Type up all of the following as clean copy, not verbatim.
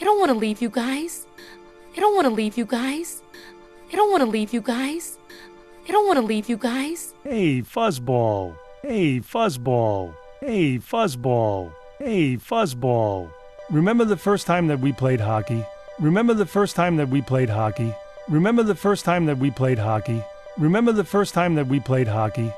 I don't want to leave you guys. I don't want to leave you guys. I don't want to leave you guys. I don't want to leave you guys. Hey, fuzzball. Hey, fuzzball. Hey, fuzzball. Hey, fuzzball. Remember the first time that we played hockey? Remember the first time that we played hockey? Remember the first time that we played hockey? Remember the first time that we played hockey?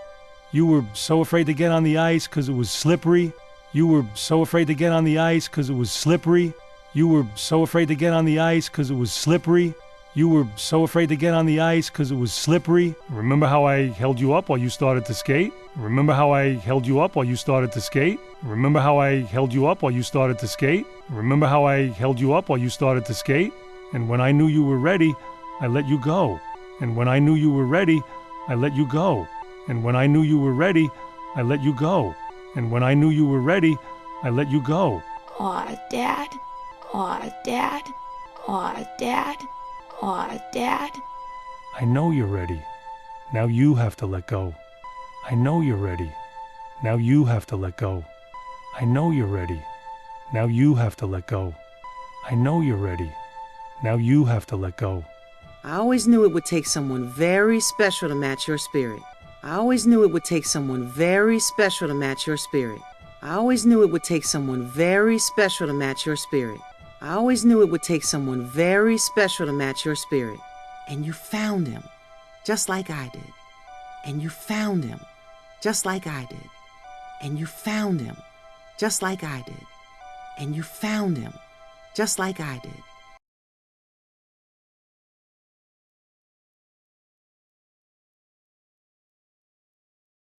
You were so afraid to get on the ice because it was slippery. You were so afraid to get on the ice because it was slippery. You were so afraid to get on the ice because it was slippery. You were so afraid to get on the ice because it was slippery. Remember how I held you up while you started to skate? Remember how I held you up while you started to skate? Remember how I held you up while you started to skate? Remember how I held you up while you started to skate? And when I knew you were ready, I let you go. And when I knew you were ready, I let you go. And when I knew you were ready, I let you go. And when I knew you were ready, I let you go. Aw, Dad. Aw, Dad. Aw, Dad. Aw, Dad. I know you're ready. Now you have to let go. I know you're ready. Now you have to let go. I know you're ready. Now you have to let go. I know you're ready. Now you have to let go. I always knew it would take someone very special to match your spirit. I always knew it would take someone very special to match your spirit. I always knew it would take someone very special to match your spirit. I always knew it would take someone very special to match your spirit. And you found him, just like I did. And you found him, just like I did. And you found him, just like I did. And you found him, just like I did.